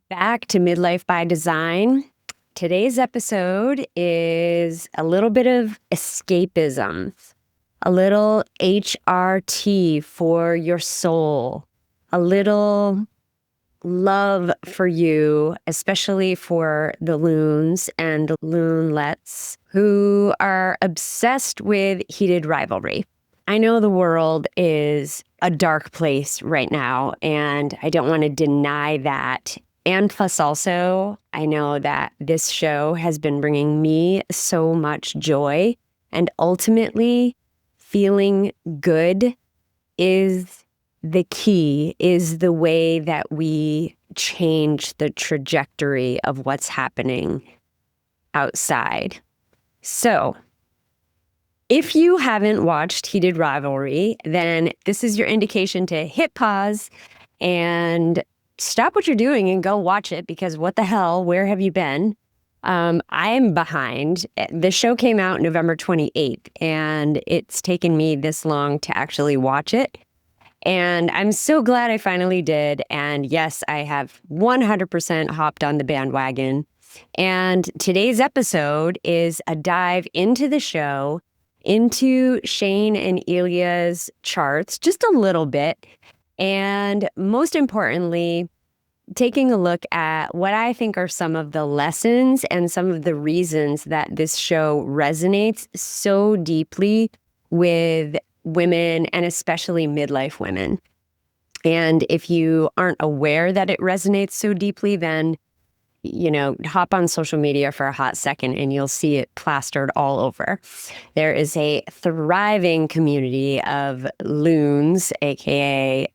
Back to Midlife by Design. Today's episode is a little bit of escapism, a little HRT for your soul, a little love for you, especially for the loons and loonlets who are obsessed with heated rivalry. I know the world is a dark place right now, and I don't want to deny that. And plus, also, I know that this show has been bringing me so much joy. And ultimately, feeling good is the key, is the way that we change the trajectory of what's happening outside. So, if you haven't watched Heated Rivalry, then this is your indication to hit pause and stop what you're doing and go watch it, because what the hell, where have you been? I am behind. The show came out November 28th, and it's taken me this long to actually watch it. And I'm so glad I finally did. And yes, I have 100% hopped on the bandwagon. And today's episode is a dive into the show, into Shane and Ilya's charts, just a little bit. And most importantly, taking a look at what I think are some of the lessons and some of the reasons that this show resonates so deeply with women, and especially midlife women. And if you aren't aware that it resonates so deeply, then hop on social media for a hot second and you'll see it plastered all over. There is a thriving community of loons, aka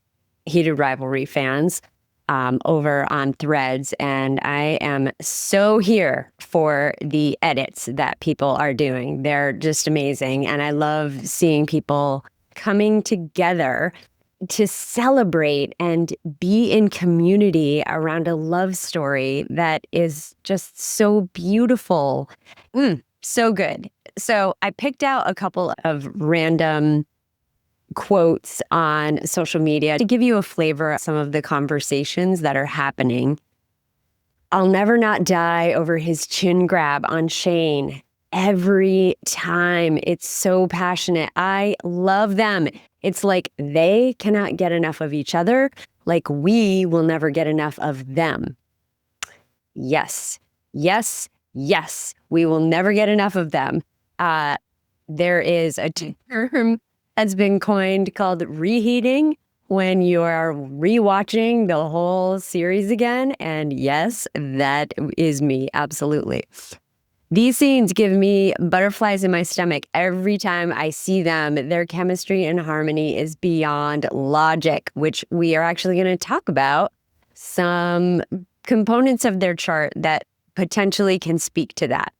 heated rivalry fans, over on Threads, and I am so here for the edits that people are doing. They're just amazing, and I love seeing people coming together to celebrate and be in community around a love story that is just so beautiful. So good. So I picked out a couple of random quotes on social media to give you a flavor of some of the conversations that are happening. I'll never not die over his chin grab on Shane. Every time. It's so passionate. I love them. It's like they cannot get enough of each other, like we will never get enough of them. Yes, yes, yes. We will never get enough of them. There is a term that's been coined called reheating, when you are rewatching the whole series again. And yes, that is me. Absolutely. These scenes give me butterflies in my stomach every time I see them. Their chemistry and harmony is beyond logic, which we are actually going to talk about some components of their chart that potentially can speak to that.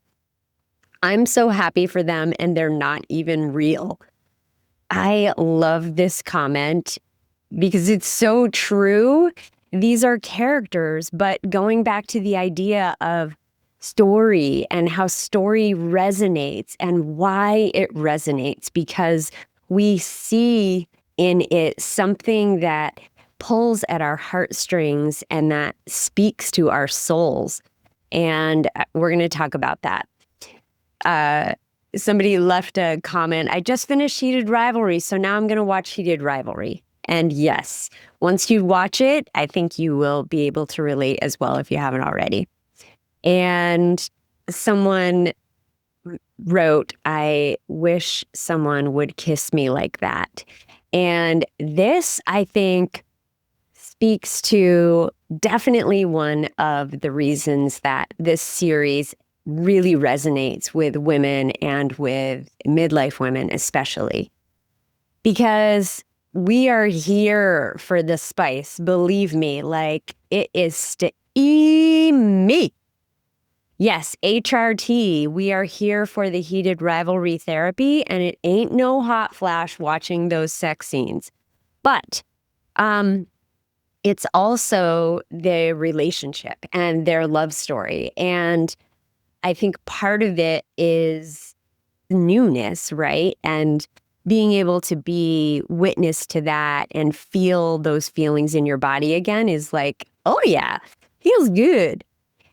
I'm so happy for them, and they're not even real. I love this comment because it's so true. These are characters, but going back to the idea of story and how story resonates and why it resonates, because we see in it something that pulls at our heartstrings and that speaks to our souls. And we're going to talk about that. Somebody left a comment, I just finished Heated Rivalry, so now I'm going to watch Heated Rivalry. And yes, once you watch it, I think you will be able to relate as well if you haven't already. And someone wrote, I wish someone would kiss me like that. And this, I think, speaks to definitely one of the reasons that this series really resonates with women and with midlife women especially. Because we are here for the spice, believe me, like it is steamy. Yes, HRT, we are here for the heated rivalry therapy, and it ain't no hot flash watching those sex scenes. But it's also their relationship and their love story. And I think part of it is newness, right? And being able to be witness to that and feel those feelings in your body again is like, oh yeah, feels good.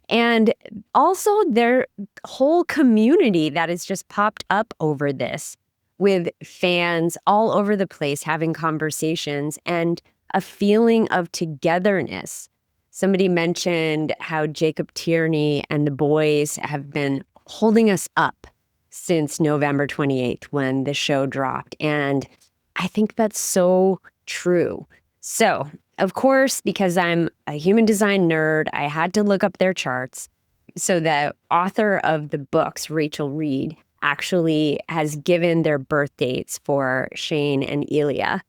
And also their whole community that has just popped up over this with fans all over the place having conversations and a feeling of togetherness. Somebody mentioned how Jacob Tierney and the boys have been holding us up since November 28th when the show dropped. And I think that's so true. So, of course, because I'm a human design nerd, I had to look up their charts. So the author of the books, Rachel Reid, actually has given their birth dates for Shane and Ilya.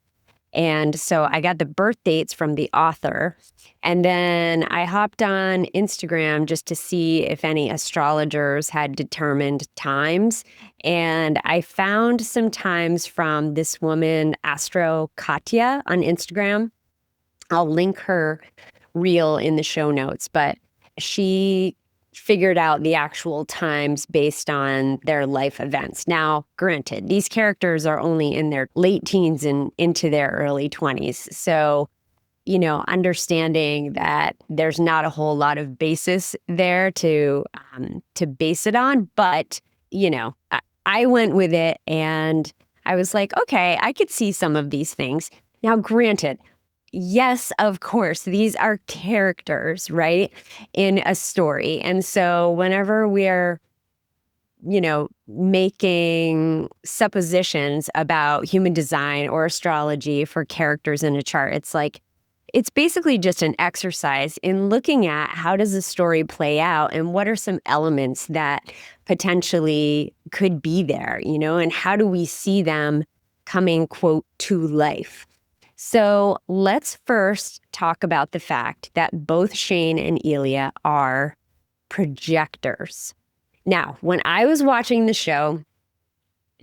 And so I got the birth dates from the author. And then I hopped on Instagram just to see if any astrologers had determined times. And I found some times from this woman, Astro Katya, on Instagram. I'll link her reel in the show notes, but she figured out the actual times based on their life events. Now, granted, these characters are only in their late teens and into their early 20s. So, understanding that there's not a whole lot of basis there to base it on, but I went with it and I was like, okay, I could see some of these things. Now, granted, yes, of course, these are characters, right, in a story. And so whenever we're, making suppositions about human design or astrology for characters in a chart, it's basically just an exercise in looking at how does the story play out and what are some elements that potentially could be there, and how do we see them coming, quote, to life. So let's first talk about the fact that both Shane and Ilya are projectors. Now, when I was watching the show,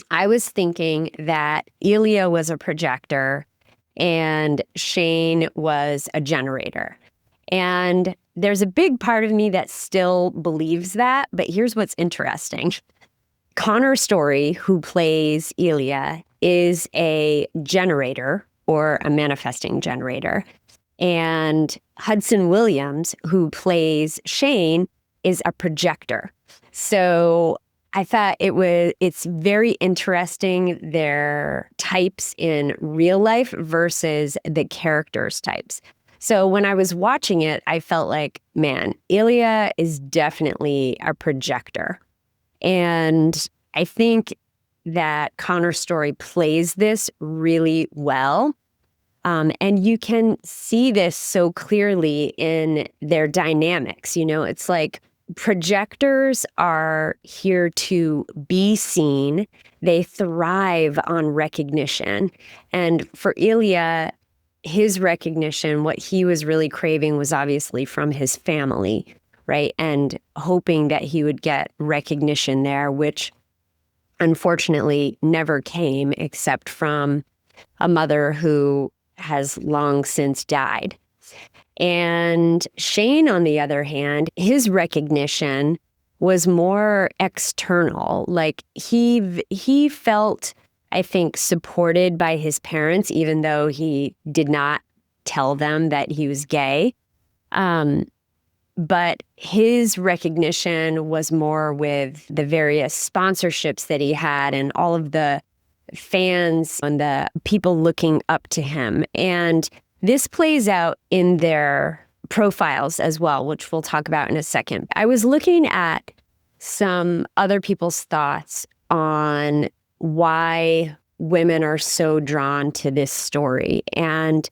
I was thinking that Ilya was a projector and Shane was a generator. And there's a big part of me that still believes that, but here's what's interesting. Connor Story, who plays Ilya, is a generator or a manifesting generator. And Hudson Williams, who plays Shane, is a projector. So I thought it's very interesting their types in real life versus the characters' types. So when I was watching it, I felt like, man, Ilya is definitely a projector. And I think that Connor Story plays this really well. And you can see this so clearly in their dynamics. It's like projectors are here to be seen. They thrive on recognition. And for Ilya, his recognition, what he was really craving was obviously from his family, right? And hoping that he would get recognition there, which unfortunately never came except from a mother who has long since died. And Shane, on the other hand, his recognition was more external. Like he felt, I think, supported by his parents, even though he did not tell them that he was gay. But his recognition was more with the various sponsorships that he had and all of the fans and the people looking up to him. And this plays out in their profiles as well, which we'll talk about in a second. I was looking at some other people's thoughts on why women are so drawn to this story. And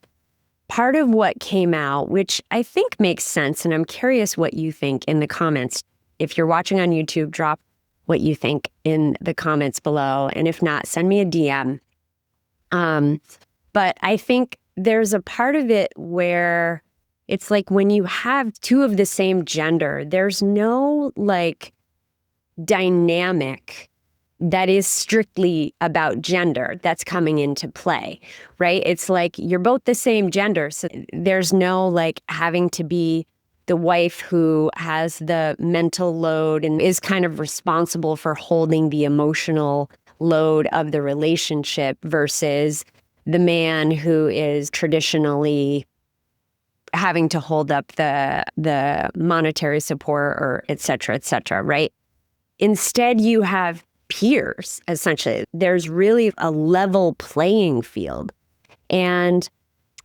part of what came out, which I think makes sense, and I'm curious what you think in the comments. If you're watching on YouTube, drop what you think in the comments below. And if not, send me a DM. But I think there's a part of it where it's like when you have two of the same gender, there's no like dynamic that is strictly about gender that's coming into play, right? It's like you're both the same gender. So there's no like having to be the wife who has the mental load and is kind of responsible for holding the emotional load of the relationship versus the man who is traditionally having to hold up the monetary support or et cetera, right? Instead, you have peers, essentially. There's really a level playing field. And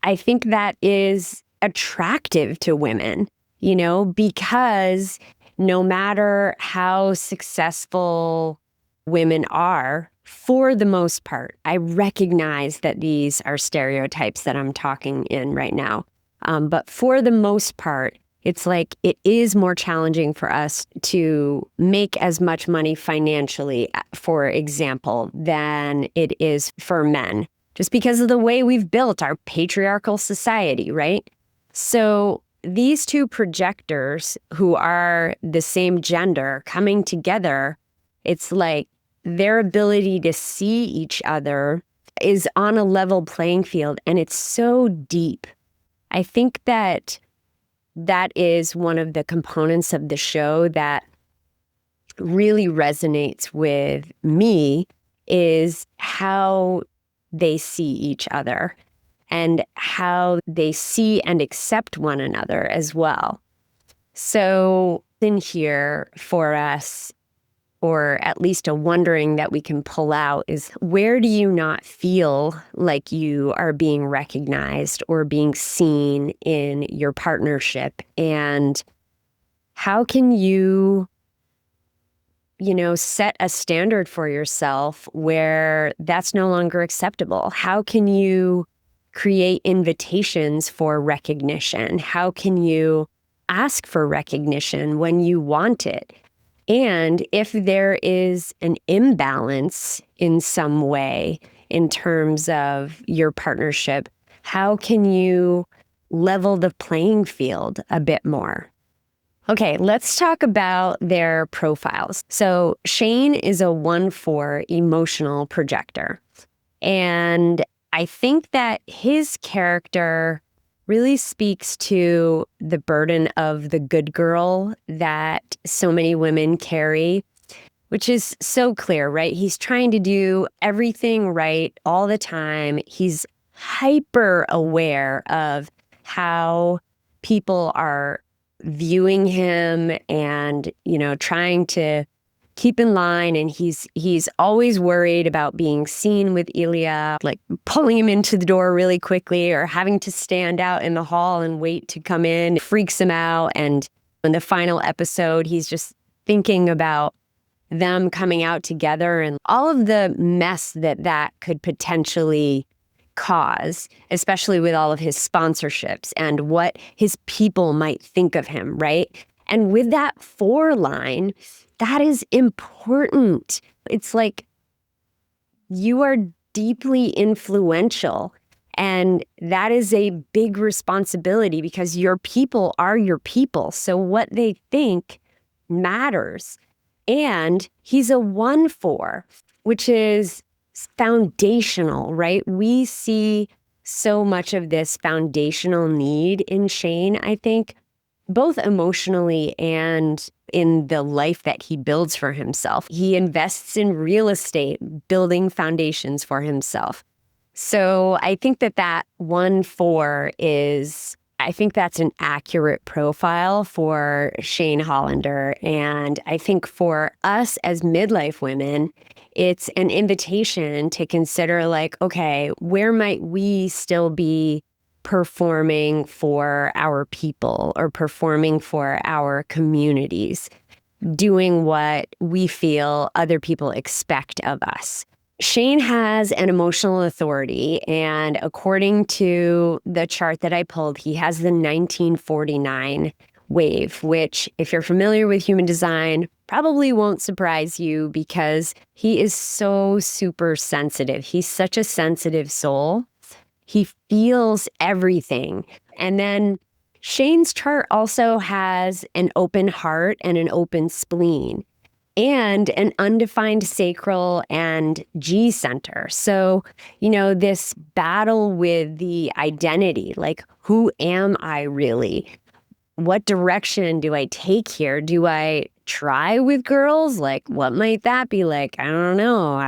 I think that is attractive to women, because no matter how successful women are, for the most part, I recognize that these are stereotypes that I'm talking in right now. But for the most part, it's like it is more challenging for us to make as much money financially, for example, than it is for men, just because of the way we've built our patriarchal society, right? So these two projectors who are the same gender coming together, it's like their ability to see each other is on a level playing field, and it's so deep. I think that is one of the components of the show that really resonates with me, is how they see each other and how they see and accept one another as well. So in here for us, or at least a wondering that we can pull out, is where do you not feel like you are being recognized or being seen in your partnership? And how can you, set a standard for yourself where that's no longer acceptable? How can you create invitations for recognition? How can you ask for recognition when you want it? And if there is an imbalance in some way in terms of your partnership, how can you level the playing field a bit more? Okay, let's talk about their profiles. So Shane is a 1/4 emotional projector. And I think that his character really speaks to the burden of the good girl that so many women carry, which is so clear, right? He's trying to do everything right all the time. He's hyper aware of how people are viewing him and, trying to keep in line. And he's always worried about being seen with Ilya, like pulling him into the door really quickly or having to stand out in the hall and wait to come in. It freaks him out. And in the final episode, he's just thinking about them coming out together and all of the mess that could potentially cause, especially with all of his sponsorships and what his people might think of him, right? And with that 4 line, that is important. It's like you are deeply influential, and that is a big responsibility because your people are your people. So what they think matters. And he's a 1/4, which is foundational, right? We see so much of this foundational need in Shane, I think, both emotionally and in the life that he builds for himself. He invests in real estate, building foundations for himself. So I think that 1/4 I think that's an accurate profile for Shane Hollander. And I think for us as midlife women, it's an invitation to consider, like, okay, where might we still be performing for our people or performing for our communities, doing what we feel other people expect of us. Shane has an emotional authority, and according to the chart that I pulled, he has the 1949 wave, which, if you're familiar with human design, probably won't surprise you because he is so super sensitive. He's such a sensitive soul. He feels everything. And then Shane's chart also has an open heart and an open spleen and an undefined sacral and G center. So, this battle with the identity, like, who am I really? What direction do I take here? Do I try with girls? Like, what might that be like? I don't know.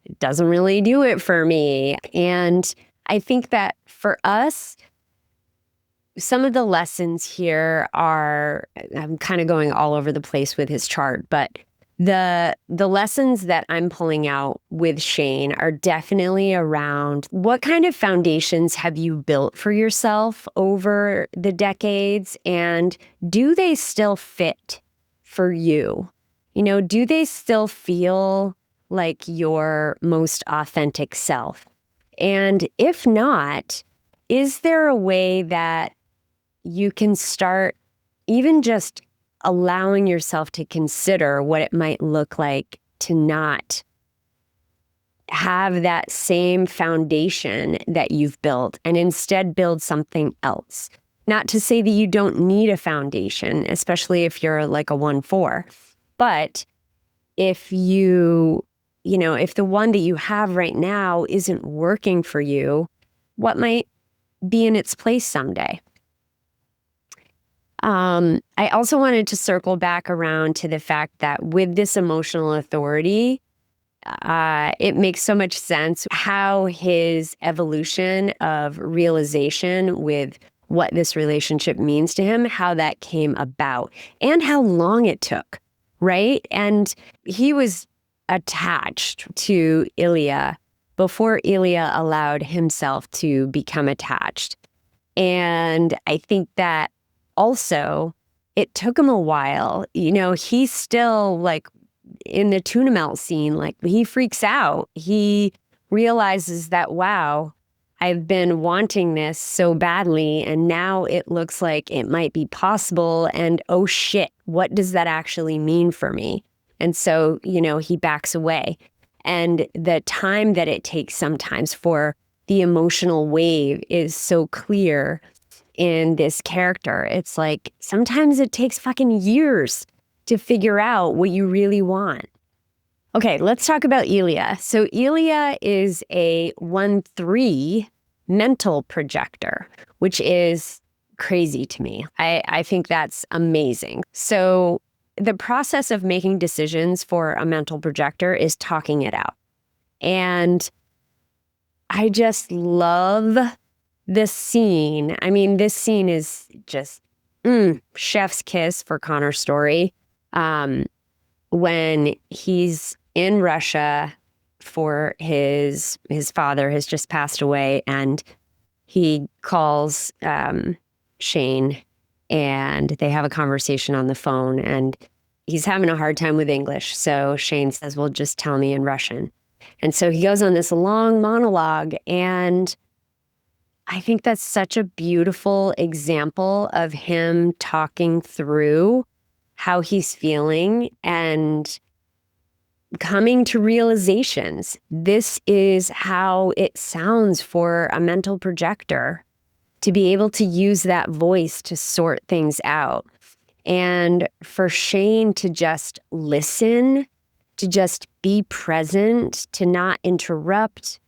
It doesn't really do it for me. And I think that for us, some of the lessons here are, I'm kind of going all over the place with his chart, but the lessons that I'm pulling out with Shane are definitely around what kind of foundations have you built for yourself over the decades, and do they still fit for you? Do they still feel like your most authentic self? And if not, is there a way that you can start even just allowing yourself to consider what it might look like to not have that same foundation that you've built and instead build something else? Not to say that you don't need a foundation, especially if you're like a 1-4, but if if the one that you have right now isn't working for you, what might be in its place someday? I also wanted to circle back around to the fact that with this emotional authority, it makes so much sense how his evolution of realization with what this relationship means to him, how that came about, and how long it took, right? And he was attached to Ilya before Ilya allowed himself to become attached. And I think that also it took him a while. He's still like in the tuna melt scene, like he freaks out. He realizes that, wow, I've been wanting this so badly, and now it looks like it might be possible. And oh shit, what does that actually mean for me? And so, he backs away. And the time that it takes sometimes for the emotional wave is so clear in this character. It's like sometimes it takes fucking years to figure out what you really want. Okay, let's talk about Ilya. So Ilya is a 1-3 mental projector, which is crazy to me. I think that's amazing. So the process of making decisions for a mental projector is talking it out. And I just love this scene. I mean, this scene is just chef's kiss for Connor's story. When he's in Russia for his father has just passed away, and he calls Shane, and they have a conversation on the phone, and he's having a hard time with English. So Shane says, well, just tell me in Russian. And so he goes on this long monologue, and I think that's such a beautiful example of him talking through how he's feeling and coming to realizations. This is how it sounds for a mental projector, to be able to use that voice to sort things out. And for Shane to just listen, to just be present, to not interrupt,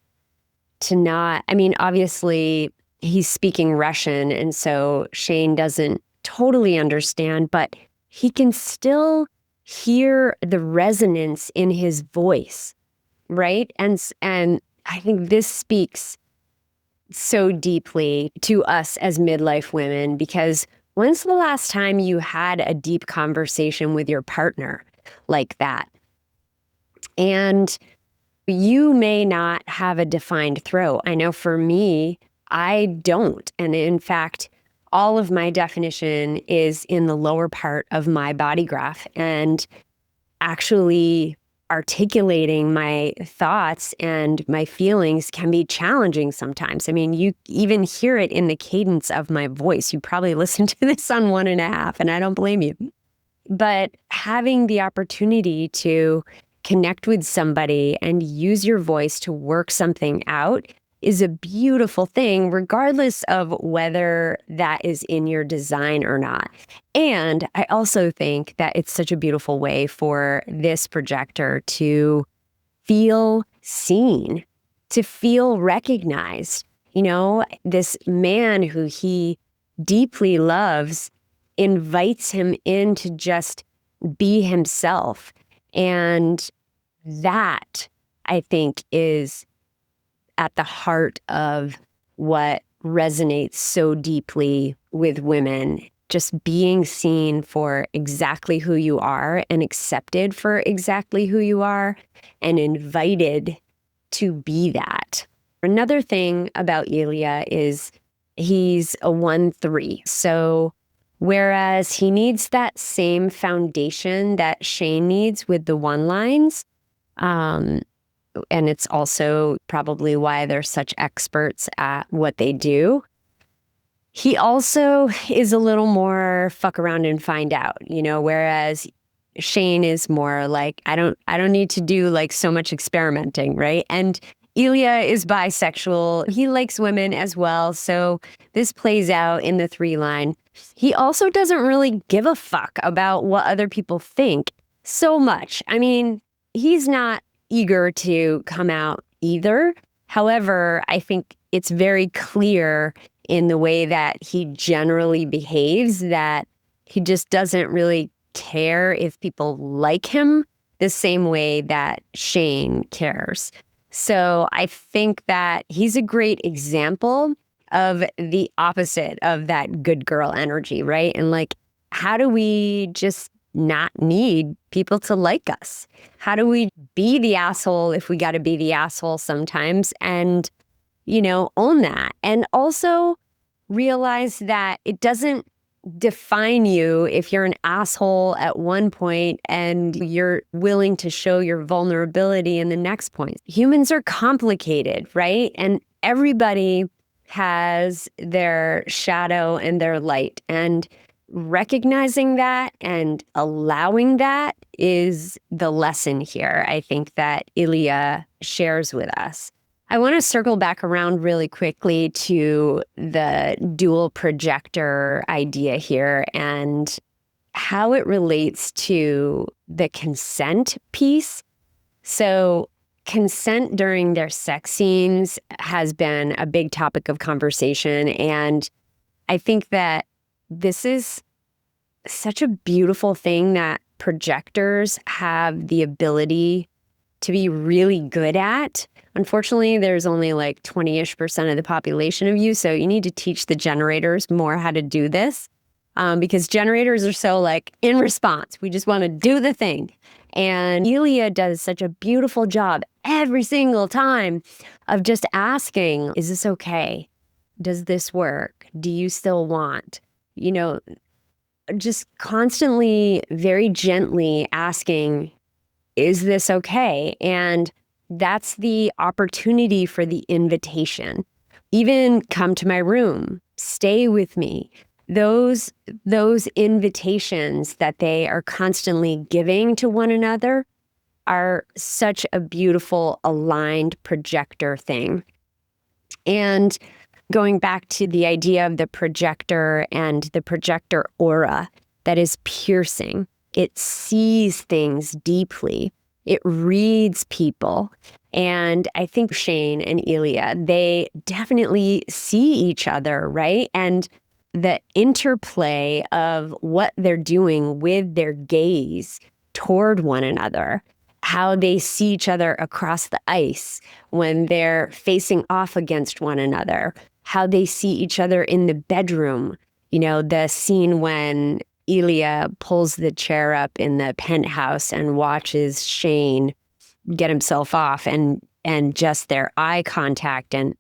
obviously he's speaking Russian, and so Shane doesn't totally understand, but he can still hear the resonance in his voice, right? And I think this speaks so deeply to us as midlife women, because when's the last time you had a deep conversation with your partner like that? And you may not have a defined throat. I know for me, I don't. And in fact, all of my definition is in the lower part of my body graph. And actually articulating my thoughts and my feelings can be challenging sometimes. I mean, you even hear it in the cadence of my voice. You probably listened to this on 1.5, and I don't blame you. But having the opportunity to connect with somebody and use your voice to work something out is a beautiful thing, regardless of whether that is in your design or not. And I also think that it's such a beautiful way for this projector to feel seen, to feel recognized. This man who he deeply loves invites him in to just be himself. And that, I think, is at the heart of what resonates so deeply with women. Just being seen for exactly who you are and accepted for exactly who you are and invited to be that. Another thing about Ilya is he's a 1-3. So whereas he needs that same foundation that Shane needs with the one lines, and it's also probably why they're such experts at what they do. He also is a little more fuck around and find out, whereas Shane is more like, I don't need to do like so much experimenting, right? And Ilya is bisexual. He likes women as well. So this plays out in the 3 line. He also doesn't really give a fuck about what other people think so much. I mean, he's not eager to come out either. However, I think it's very clear in the way that he generally behaves that he just doesn't really care if people like him the same way that Shane cares. So I think that he's a great example of the opposite of that good girl energy, right? And like, how do we just not need people to like us? How do we be the asshole if we got to be the asshole sometimes and, own that? And also realize that it doesn't define you if you're an asshole at one point and you're willing to show your vulnerability in the next point. Humans are complicated, right? And everybody has their shadow and their light. And recognizing that and allowing that is the lesson here, I think, that Ilya shares with us. I want to circle back around really quickly to the dual projector idea here and how it relates to the consent piece. So consent during their sex scenes has been a big topic of conversation. And I think that this is such a beautiful thing that projectors have the ability to be really good at. Unfortunately, there's only like 20-ish% of the population of you. So you need to teach the generators more how to do this because generators are so like in response. We just want to do the thing. And Ilya does such a beautiful job every single time of just asking, is this okay? Does this work? Do you still want? Just constantly, very gently asking, is this okay? And that's the opportunity for the invitation. Even come to my room, stay with me. Those invitations that they are constantly giving to one another are such a beautiful aligned projector thing. And going back to the idea of the projector and the projector aura that is piercing, it sees things deeply. It reads people. And I think Shane and Ilya, they definitely see each other, right? And the interplay of what they're doing with their gaze toward one another, how they see each other across the ice when they're facing off against one another, how they see each other in the bedroom, the scene when Ilya pulls the chair up in the penthouse and watches Shane get himself off and just their eye contact and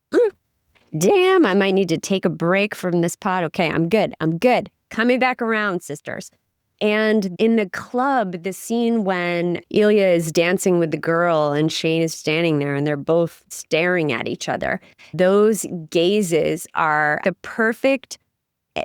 damn, I might need to take a break from this pod. Okay, I'm good. Coming back around, sisters. And in the club, the scene when Ilya is dancing with the girl and Shane is standing there and they're both staring at each other, those gazes are the perfect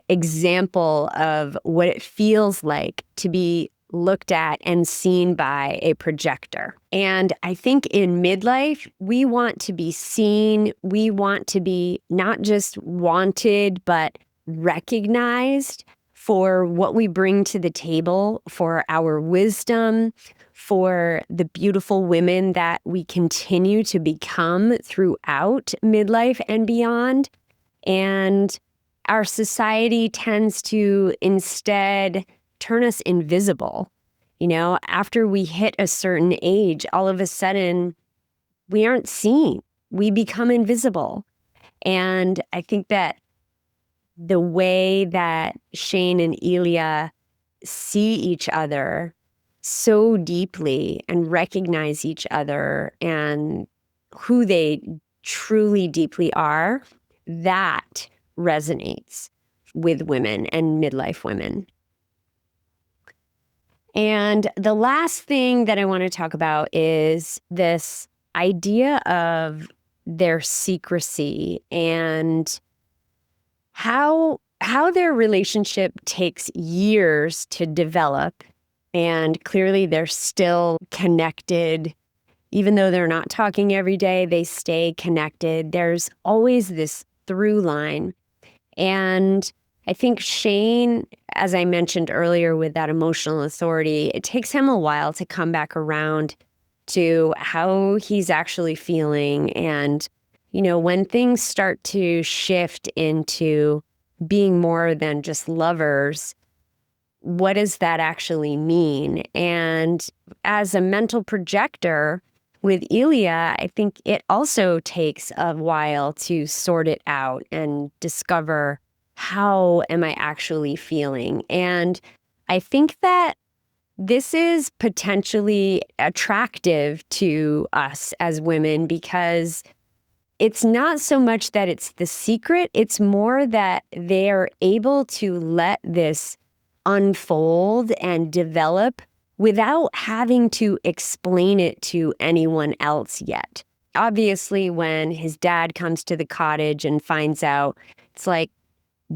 example of what it feels like to be looked at and seen by a projector. And I think in midlife, we want to be seen. We want to be not just wanted, but recognized for what we bring to the table, for our wisdom, for the beautiful women that we continue to become throughout midlife and beyond. And our society tends to instead turn us invisible. After we hit a certain age, all of a sudden we aren't seen. We become invisible. And I think that the way that Shane and Ilya see each other so deeply and recognize each other and who they truly deeply are, that resonates with women and midlife women. And the last thing that I want to talk about is this idea of their secrecy and how their relationship takes years to develop, and clearly they're still connected. Even though they're not talking every day, they stay connected. There's always this through line. And I think Shane, as I mentioned earlier with that emotional authority, it takes him a while to come back around to how he's actually feeling. And, when things start to shift into being more than just lovers, what does that actually mean? And as a mental projector with Ilya, I think it also takes a while to sort it out and discover, how am I actually feeling? And I think that this is potentially attractive to us as women because it's not so much that it's the secret, it's more that they are able to let this unfold and develop without having to explain it to anyone else yet. Obviously, when his dad comes to the cottage and finds out, it's like,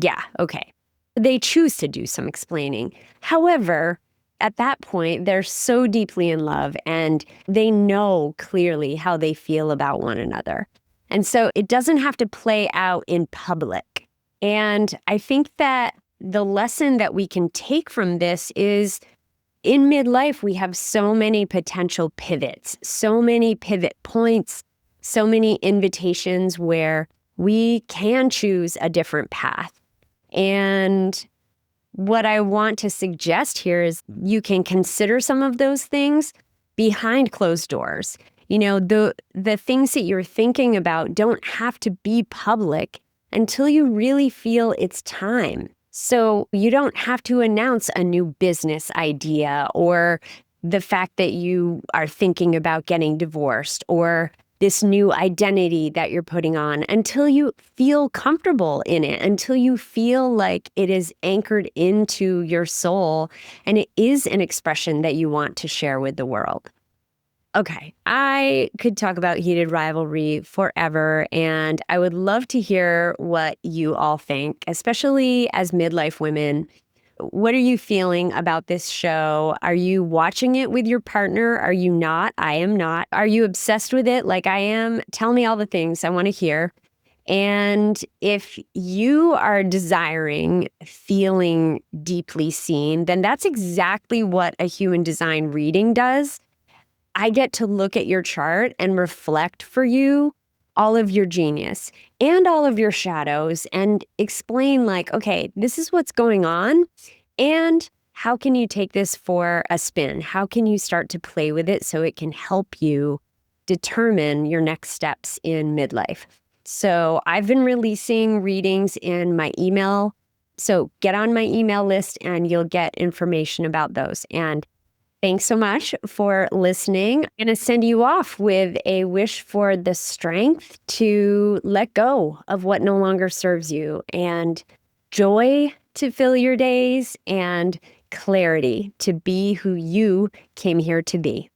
yeah, okay. They choose to do some explaining. However, at that point, they're so deeply in love and they know clearly how they feel about one another. And so it doesn't have to play out in public. And I think that the lesson that we can take from this is in midlife, we have so many potential pivots, so many pivot points, so many invitations where we can choose a different path. And what I want to suggest here is you can consider some of those things behind closed doors. The things that you're thinking about don't have to be public until you really feel it's time. So you don't have to announce a new business idea or the fact that you are thinking about getting divorced or this new identity that you're putting on until you feel comfortable in it, until you feel like it is anchored into your soul and it is an expression that you want to share with the world. Okay, I could talk about heated rivalry forever, and I would love to hear what you all think, especially as midlife women. What are you feeling about this show? Are you watching it with your partner? Are you not? I am not. Are you obsessed with it like I am? Tell me all the things I want to hear. And if you are desiring feeling deeply seen, then that's exactly what a human design reading does. I get to look at your chart and reflect for you all of your genius and all of your shadows and explain like, okay, this is what's going on and how can you take this for a spin? How can you start to play with it so it can help you determine your next steps in midlife? So I've been releasing readings in my email. So get on my email list and you'll get information about those. And thanks so much for listening. I'm going to send you off with a wish for the strength to let go of what no longer serves you and joy to fill your days and clarity to be who you came here to be.